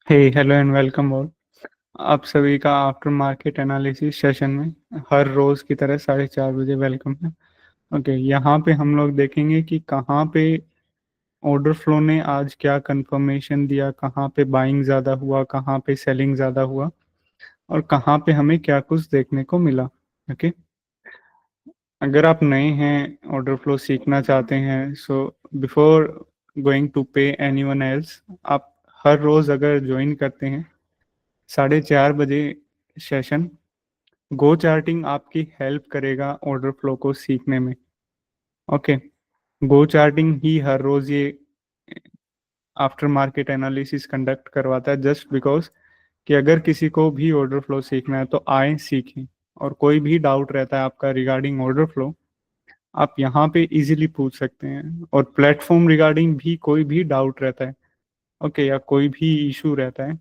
Hey hello and welcome all. आप सभी का आफ्टर मार्केट एनालिसिस सेशन में हर रोज की तरह 4:30 बजे वेलकम है। ओके, यहाँ पे हम लोग देखेंगे कि कहाँ पे ऑर्डर फ्लो ने आज क्या कंफर्मेशन दिया, कहाँ पे बाइंग ज़्यादा हुआ, कहाँ पे सेलिंग ज़्यादा हुआ और कहाँ पे हमें क्या कुछ देखने को मिला। ओके, अगर आप नए हैं, ऑर्डर फ्लो सीखना चाहते हैं, सो बिफोर गोइंग टू पे एनीवन एल्स, आप हर रोज़ अगर ज्वाइन करते हैं 4:30 बजे सेशन, गो चार्टिंग आपकी हेल्प करेगा ऑर्डर फ्लो को सीखने में। ओके, गो चार्टिंग ही हर रोज ये आफ्टर मार्केट एनालिसिस कंडक्ट करवाता है, जस्ट बिकॉज कि अगर किसी को भी ऑर्डर फ्लो सीखना है तो आए सीखें। और कोई भी डाउट रहता है आपका रिगार्डिंग ऑर्डर फ्लो, आप यहाँ पे इजीली पूछ सकते हैं। और प्लेटफॉर्म रिगार्डिंग भी कोई भी डाउट रहता है, ओके, या कोई भी इशू रहता है,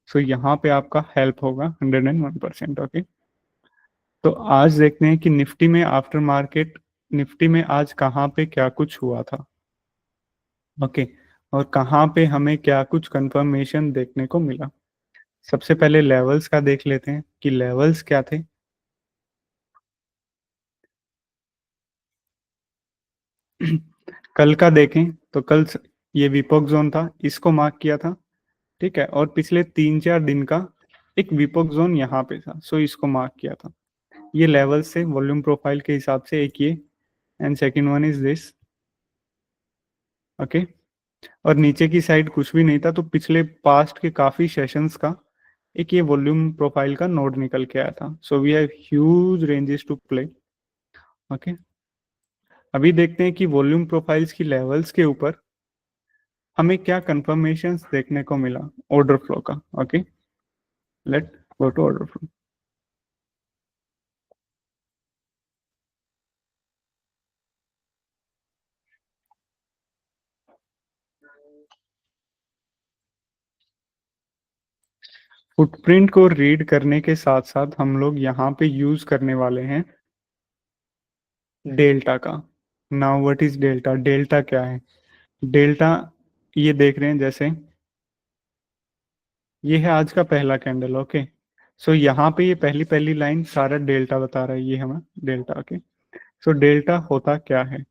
सो यहाँ पे आपका हेल्प होगा 101%। ओके, तो आज देखते हैं कि निफ्टी में आफ्टर मार्केट, निफ्टी में आज कहाँ पे क्या कुछ हुआ था। ओके, और कहाँ पे हमें क्या कुछ कंफर्मेशन देखने को मिला। सबसे पहले लेवल्स का देख लेते हैं कि लेवल्स क्या थे। कल का देखें तो कल ये विपोक जोन था, इसको मार्क किया था। ठीक है, और पिछले 3-4 दिन का एक विपोक जोन यहाँ पे था, सो इसको मार्क किया था। ये लेवल्स से वॉल्यूम प्रोफाइल के हिसाब से एक ये, and second one is this. Okay, और नीचे की साइड कुछ भी नहीं था, तो पिछले पास्ट के काफी सेशंस का एक ये वॉल्यूम प्रोफाइल का नोड निकल के आया था। So we have huge ranges to play. Okay, अभी देखते हैं कि वॉल्यूम प्रोफाइल्स की लेवल्स के ऊपर हमें क्या कंफर्मेशंस देखने को मिला ऑर्डर फ्लो का। Okay, let go to order flow. Footprint को रीड करने के साथ साथ हम लोग यहाँ पे यूज करने वाले हैं डेल्टा का। Now what is delta? Delta क्या है? डेल्टा, ये देख रहे हैं जैसे ये है आज का पहला कैंडल। ओके, सो यहाँ पे ये पहली पहली लाइन सारा डेल्टा बता रहा है, ये हमें डेल्टा। ओके, सो डेल्टा होता क्या है?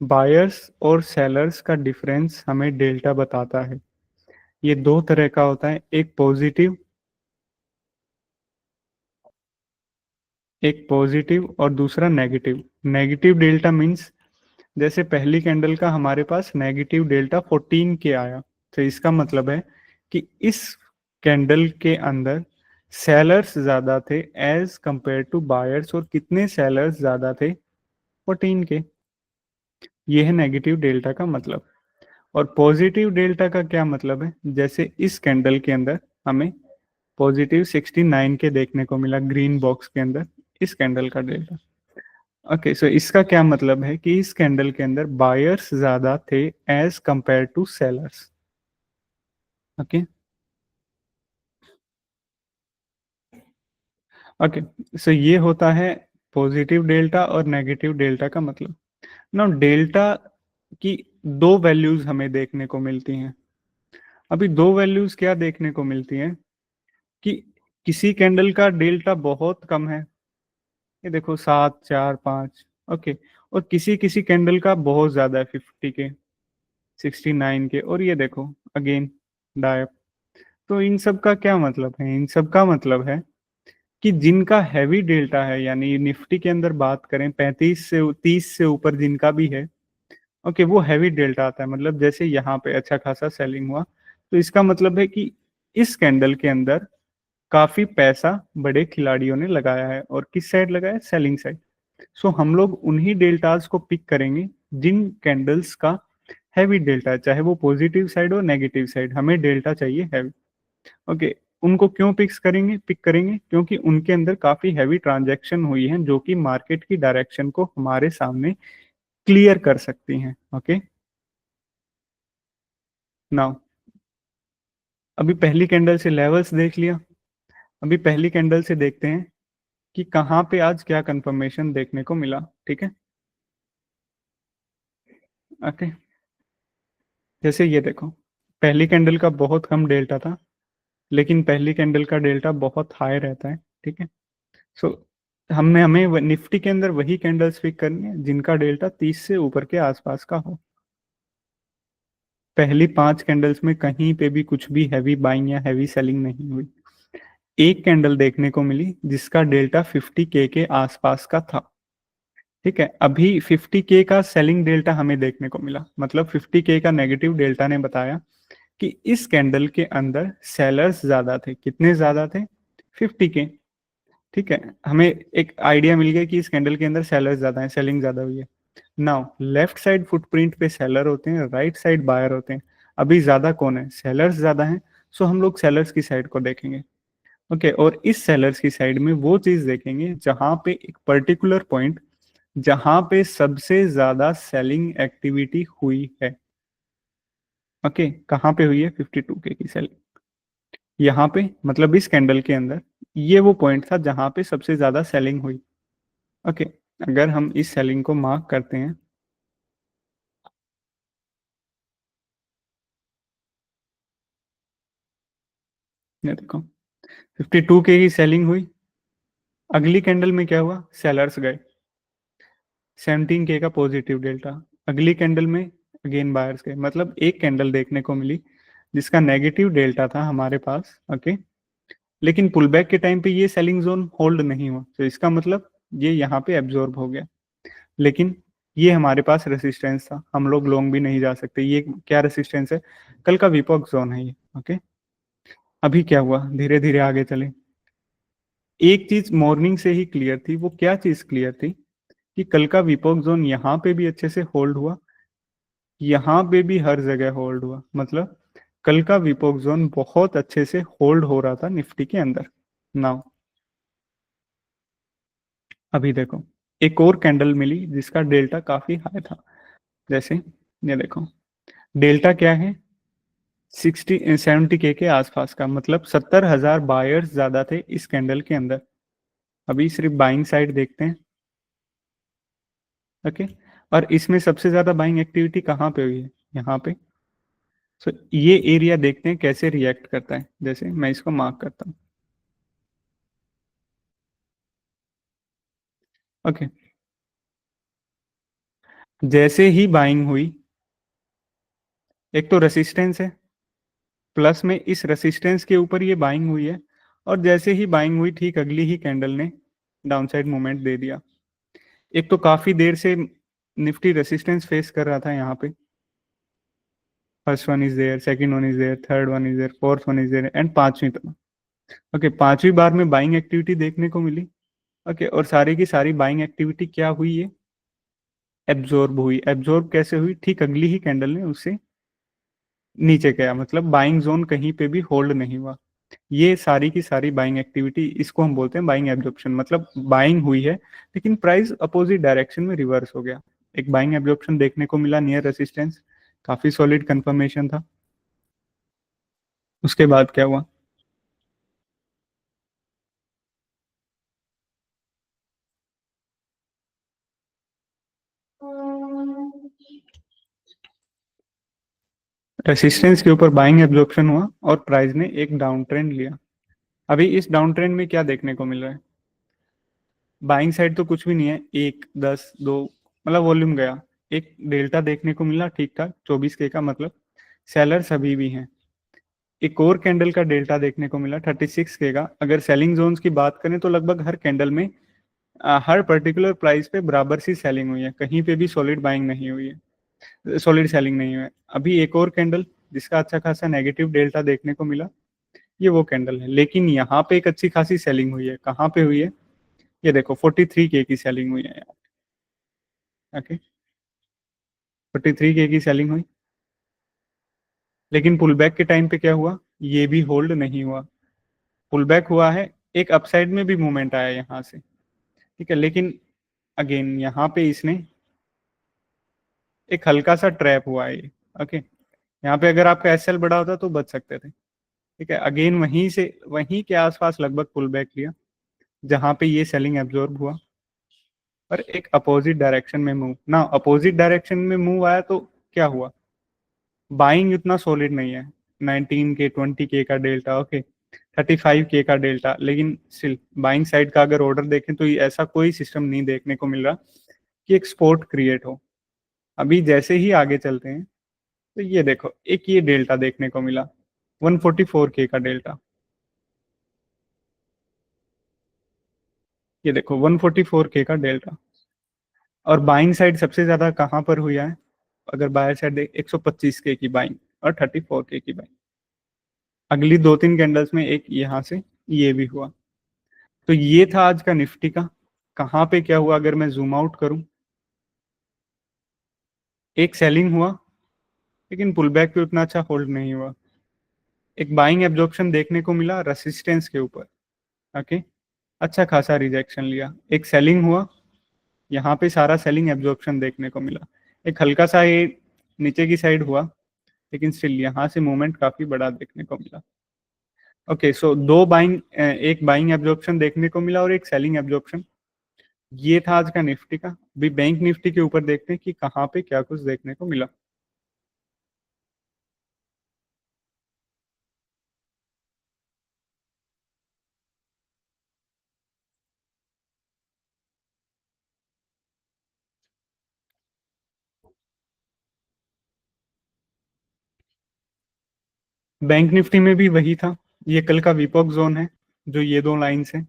बायर्स और सेलर्स का डिफरेंस हमें डेल्टा बताता है। ये दो तरह का होता है, एक पॉजिटिव और दूसरा नेगेटिव। नेगेटिव डेल्टा मीन्स जैसे पहली कैंडल का हमारे पास नेगेटिव डेल्टा 14 के आया, तो इसका मतलब है कि इस कैंडल के अंदर सेलर्स ज्यादा थे एज कंपेयर टू बायर्स। और कितने सेलर्स ज्यादा थे? 14 के। ये है नेगेटिव डेल्टा का मतलब। और पॉजिटिव डेल्टा का क्या मतलब है? जैसे इस कैंडल के अंदर हमें पॉजिटिव 69 के देखने को मिला ग्रीन बॉक्स के अंदर, इस कैंडल का डेल्टा। ओके, सो इसका क्या मतलब है कि इस कैंडल के अंदर बायर्स ज्यादा थे as compare to sellers. Okay, okay, so ये होता है पॉजिटिव डेल्टा और नेगेटिव डेल्टा का मतलब। नाउ डेल्टा की दो वैल्यूज हमें देखने को मिलती हैं। अभी दो वैल्यूज क्या देखने को मिलती हैं कि किसी कैंडल का डेल्टा बहुत कम है, ये देखो 7, 4, 5। ओके, और किसी किसी कैंडल का बहुत ज्यादा है, 50 के, 69 के, और ये देखो अगेन डायप। तो इन सब का क्या मतलब है? इन सब का मतलब है कि जिनका हैवी डेल्टा है, यानी निफ्टी के अंदर बात करें 35 से 30 से ऊपर जिनका भी है, ओके, वो हैवी डेल्टा आता है। मतलब जैसे यहाँ पे अच्छा खासा सेलिंग हुआ, तो इसका मतलब है कि इस कैंडल के अंदर काफी पैसा बड़े खिलाड़ियों ने लगाया है। और किस साइड लगाया? Selling side. सो हम लोग उन्हीं डेल्टास को पिक करेंगे जिन कैंडल्स का हैवी डेल्टा है, चाहे वो पॉजिटिव साइड हो नेगेटिव साइड, हमें डेल्टा चाहिए हैवी। ओके, उनको क्यों पिक करेंगे? क्योंकि उनके अंदर काफी हैवी ट्रांजैक्शन हुई है जो कि मार्केट की डायरेक्शन को हमारे सामने क्लियर कर सकती हैं। ओके, नाउ अभी पहली कैंडल से लेवल्स देख लिया, अभी पहली कैंडल से देखते हैं कि कहाँ पे आज क्या कंफर्मेशन देखने को मिला। ठीक है, ओके, जैसे ये देखो पहली कैंडल का बहुत कम डेल्टा था, लेकिन पहली कैंडल का डेल्टा बहुत हाई रहता है, ठीक है। सो हमें निफ्टी के अंदर वही कैंडल्स पिक करनी है जिनका डेल्टा 30 से ऊपर के आसपास का हो। पहली 5 कैंडल्स में कहीं पे भी कुछ भी हैवी बाइंग या हैवी सेलिंग नहीं हुई। एक कैंडल देखने को मिली जिसका डेल्टा 50K के आसपास का था, ठीक है। अभी 50K का सेलिंग डेल्टा हमें देखने को मिला, मतलब 50K का नेगेटिव डेल्टा ने बताया कि इस कैंडल के अंदर सेलर्स ज्यादा थे। कितने ज्यादा थे? 50K, ठीक है। हमें एक आइडिया मिल गया कि इस कैंडल के अंदर सेलर्स ज्यादा है, सेलिंग ज्यादा हुई है। नाउ लेफ्ट साइड फुटप्रिंट पे सेलर होते हैं, राइट साइड बायर होते हैं। अभी ज्यादा कौन है? सेलर्स ज्यादा हैं। सो हम लोग सेलर्स की साइड को देखेंगे, ओके। और इस सेलर्स की साइड में वो चीज देखेंगे जहां पे एक पर्टिकुलर पॉइंट, जहां पे सबसे ज्यादा सेलिंग एक्टिविटी हुई है, ओके। कहाँ पे हुई है? 52K की सेलिंग यहाँ पे, मतलब इस कैंडल के अंदर ये वो पॉइंट था जहां पे सबसे ज्यादा सेलिंग हुई, ओके। अगर हम इस सेलिंग को मार्क करते हैं, ये देखो 52K की सेलिंग हुई। अगली कैंडल में क्या हुआ? सेलर्स गए, 17K का पॉजिटिव डेल्टा। अगली कैंडल में अगेन बायर्स गए, मतलब एक कैंडल देखने को मिली जिसका नेगेटिव डेल्टा था हमारे पास, ओके। लेकिन पुल बैक के टाइम पे ये सेलिंग जोन होल्ड नहीं हुआ, तो इसका मतलब ये यहाँ पे एब्जॉर्ब हो गया। लेकिन ये हमारे पास रेसिस्टेंस था, हम लोग लॉन्ग भी नहीं जा सकते। ये क्या रेसिस्टेंस है? कल का विपॉक जोन है ये, ओके। अभी क्या हुआ? धीरे धीरे आगे चले। एक चीज मॉर्निंग से ही क्लियर थी, वो क्या चीज क्लियर थी? कि कल का विपॉक जोन यहाँ पे भी अच्छे से होल्ड हुआ, यहाँ पे भी हर जगह होल्ड हुआ, मतलब कल का विपॉक जोन बहुत अच्छे से होल्ड हो रहा था निफ्टी के अंदर। नाउ अभी देखो, एक और कैंडल मिली जिसका डेल्टा काफी हाई था। जैसे ये देखो, डेल्टा क्या है? 70K के आसपास का, मतलब 70,000 बायर्स ज्यादा थे इस कैंडल के अंदर। अभी सिर्फ बाइंग साइड देखते हैं, ओके। और इसमें सबसे ज्यादा बाइंग एक्टिविटी कहाँ पे हुई है? यहाँ पे। सो ये एरिया देखते हैं कैसे रिएक्ट करता है। जैसे मैं इसको मार्क करता हूँ, ओके। जैसे ही बाइंग हुई, एक तो रेसिस्टेंस है, प्लस में इस रेसिस्टेंस के ऊपर ये बाइंग हुई है, और जैसे ही बाइंग हुई ठीक अगली ही कैंडल ने डाउनसाइड मूवमेंट दे दिया। एक तो काफी देर से निफ्टी रेसिस्टेंस फेस कर रहा था यहाँ पे। First one is there, second one is there, third one is there, fourth one is there, and पांचवी तरफ, ओके। पांचवी बार में बाइंग एक्टिविटी देखने को मिली, ओके। और सारी की सारी बाइंग एक्टिविटी क्या हुई है? एब्जॉर्ब हुई। एब्जॉर्ब कैसे हुई? ठीक अगली ही कैंडल ने उससे नीचे गया, मतलब बाइंग जोन कहीं पे भी होल्ड नहीं हुआ। ये सारी की सारी बाइंग एक्टिविटी, इसको हम बोलते हैं बाइंग एब्जॉर्प्शन, मतलब बाइंग हुई है लेकिन प्राइस अपोजिट डायरेक्शन में रिवर्स हो गया। एक बाइंग एब्जॉर्प्शन देखने को मिला नियर रेसिस्टेंस, काफी सॉलिड कंफर्मेशन था। उसके बाद क्या हुआ? रेसिस्टेंस के ऊपर बाइंग एब्जॉर्प्शन हुआ और प्राइस ने एक डाउन ट्रेंड लिया। अभी इस डाउन ट्रेंड में क्या देखने को मिल रहा है? बाइंग साइड तो कुछ भी नहीं है, 1, 10, 2, मतलब वॉल्यूम गया। एक डेल्टा देखने को मिला ठीक ठाक 24K का, मतलब सेलर्स अभी भी हैं। एक और कैंडल का डेल्टा देखने को मिला 36K का। अगर सेलिंग जोन्स की बात करें तो लगभग हर कैंडल में हर पर्टिकुलर प्राइस पे बराबर सी सेलिंग हुई है, कहीं पे भी सॉलिड बाइंग नहीं हुई है, सॉलिड सेलिंग नहीं हुई है। अभी एक और कैंडल जिसका अच्छा खासा नेगेटिव डेल्टा देखने को मिला, ये वो कैंडल है। लेकिन यहाँ पे एक अच्छी खासी सेलिंग हुई है। कहाँ पे हुई है? ये देखो 43K की सेलिंग हुई है, ओके। 43K की सेलिंग हुई, लेकिन पुल बैक के टाइम पे क्या हुआ? ये भी होल्ड नहीं हुआ। पुल बैक हुआ है, एक अपसाइड में भी मूवमेंट आया यहाँ से, ठीक है। लेकिन अगेन यहाँ पे इसने एक हल्का सा ट्रैप हुआ है ये, ओके। यहाँ पे अगर आपका एसएल बड़ा होता तो बच सकते थे, ठीक है। अगेन वहीं से वहीं के आसपास लगभग पुल बैक लिया जहां पे ये सेलिंग एब्जॉर्ब हुआ, और एक अपोजिट डायरेक्शन में मूव ना। अपोजिट डायरेक्शन में मूव आया तो क्या हुआ? बाइंग उतना सॉलिड नहीं है, 19K 20K का डेल्टा, ओके। 35K का डेल्टा, लेकिन स्टिल बाइंग साइड का अगर ऑर्डर देखें तो ऐसा कोई सिस्टम नहीं देखने को मिल रहा कि एक स्पोर्ट क्रिएट हो। अभी जैसे ही आगे चलते हैं तो ये देखो एक ये डेल्टा देखने को मिला 144K का डेल्टा, ये देखो 144K का डेल्टा। और बाइंग साइड सबसे ज्यादा कहाँ पर हुआ है, अगर बायर साइड 125K की बाइंग और 34K की बाइंग। अगली 2-3 कैंडल्स में एक यहाँ से ये भी हुआ। तो ये था आज का निफ्टी का। कहाँ पे क्या हुआ अगर मैं जूम आउट करूं, एक सेलिंग हुआ लेकिन पुल बैक पे उतना अच्छा होल्ड नहीं हुआ। एक बाइंग एब्जॉर्प्शन देखने को मिला रेसिस्टेंस के ऊपर, ओके, अच्छा खासा रिजेक्शन लिया। एक सेलिंग हुआ, यहाँ पे सारा सेलिंग एब्जॉर्प्शन देखने को मिला। एक हल्का सा ये नीचे की साइड हुआ, लेकिन स्टिल यहाँ से मूवमेंट काफी बड़ा देखने को मिला। ओके, सो दो बाइंग, एक बाइंग एब्जॉर्प्शन देखने को मिला और एक सेलिंग एब्जॉर्प्शन। ये था आज का निफ्टी का। अभी बैंक निफ्टी के ऊपर देखते हैं कि कहाँ पे क्या कुछ देखने को मिला। बैंक निफ्टी में भी वही था, ये कल का विपॉक जोन है जो ये दो लाइंस है।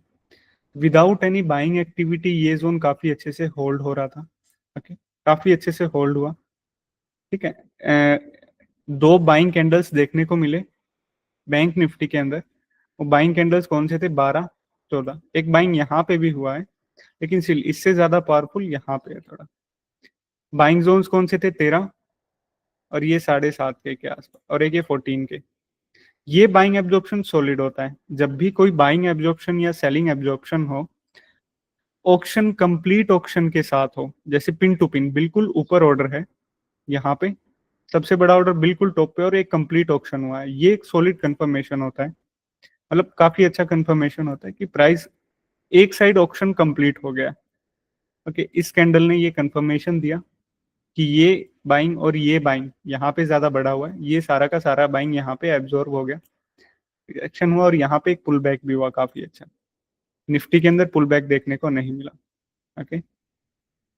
विदाउट एनी बाइंग एक्टिविटी ये जोन काफी अच्छे से होल्ड हो रहा था, ओके, काफी अच्छे से होल्ड हुआ। ठीक है, दो बाइंग कैंडल्स देखने को मिले बैंक निफ्टी के अंदर। वो बाइंग कैंडल्स कौन से थे, 12-14। एक बाइंग यहाँ पे भी हुआ है, लेकिन स्टिल इससे ज्यादा पावरफुल यहाँ पे है थोड़ा। बाइंग जोन्स कौन से थे, 13 और ये 7.5 के आसपास, और एक ये 14 के। ये बाइंग एब्जॉर्प्शन सॉलिड होता है। जब भी कोई बाइंग एब्जॉर्प्शन या सेलिंग एब्जॉर्प्शन हो, ऑक्शन कंप्लीट ऑक्शन के साथ हो, जैसे पिन टू पिन बिल्कुल ऊपर ऑर्डर है, यहाँ पे सबसे बड़ा ऑर्डर बिल्कुल टॉप पे और एक कंप्लीट ऑक्शन हुआ है, ये एक सॉलिड कंफर्मेशन होता है। मतलब काफी अच्छा कंफर्मेशन होता है कि प्राइस एक साइड ऑक्शन कंप्लीट हो गया। ओके, इस कैंडल ने ये कंफर्मेशन दिया कि ये बाइंग और ये बाइंग यहाँ पे ज्यादा बड़ा हुआ है, ये सारा का सारा बाइंग यहाँ पे एब्जॉर्ब हो गया, रिएक्शन हुआ और यहाँ पे एक पुल बैक भी हुआ काफी अच्छा। निफ्टी के अंदर पुल बैक देखने को नहीं मिला, ओके।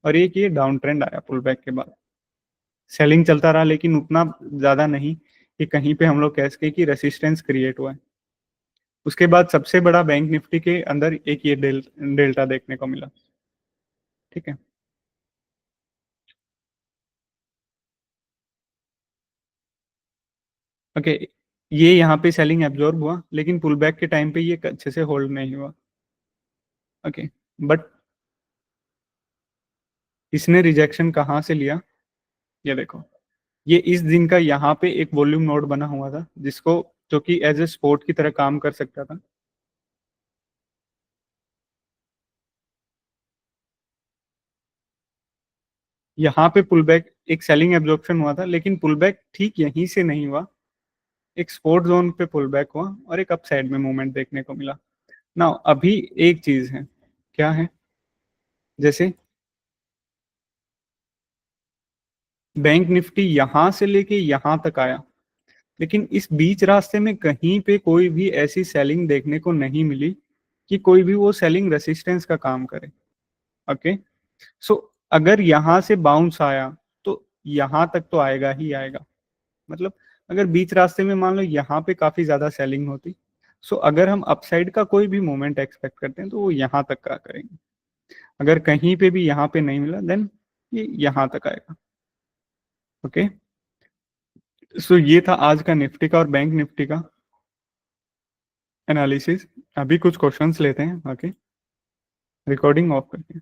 और एक ये डाउन ट्रेंड आया पुल बैक के बाद, सेलिंग चलता रहा लेकिन उतना ज्यादा नहीं कि कहीं पे हम लोग कह सके कि रेसिस्टेंस क्रिएट हुआ है। उसके बाद सबसे बड़ा बैंक निफ्टी के अंदर एक ये डेल्टा देखने को मिला। ठीक है, ओके, ये यहाँ पे सेलिंग एब्जॉर्ब हुआ लेकिन पुल बैक के टाइम पे ये अच्छे से होल्ड नहीं हुआ, ओके। बट इसने रिजेक्शन कहाँ से लिया, ये देखो, ये इस दिन का यहाँ पे एक वॉल्यूम नोड बना हुआ था जिसको, जो कि एज ए सपोर्ट की तरह काम कर सकता था। यहाँ पे पुल बैक, एक सेलिंग एब्जॉर्प्शन हुआ था लेकिन पुल बैक ठीक यहीं से नहीं हुआ, एक सपोर्ट जोन पे पुल बैक हुआ और एक अप साइड में मूवमेंट देखने को मिला ना। अभी एक चीज है, क्या है, जैसे बैंक निफ्टी यहां से लेके यहां तक आया, लेकिन इस बीच रास्ते में कहीं पे कोई भी ऐसी सेलिंग देखने को नहीं मिली कि कोई भी वो सेलिंग रेसिस्टेंस का काम करे, ओके। सो अगर यहां से बाउंस आया तो यहां तक तो आएगा ही आएगा। मतलब अगर बीच रास्ते में मान लो यहाँ पे काफी ज्यादा सेलिंग होती, सो अगर हम अपसाइड का कोई भी मोमेंट एक्सपेक्ट करते हैं तो वो यहाँ तक का करेंगे। अगर कहीं पे भी यहाँ पे नहीं मिला देन ये यहाँ तक आएगा, ओके। सो ये था आज का निफ्टी का और बैंक निफ्टी का एनालिसिस। अभी कुछ क्वेश्चंस लेते हैं, ओके, रिकॉर्डिंग ऑफ करके।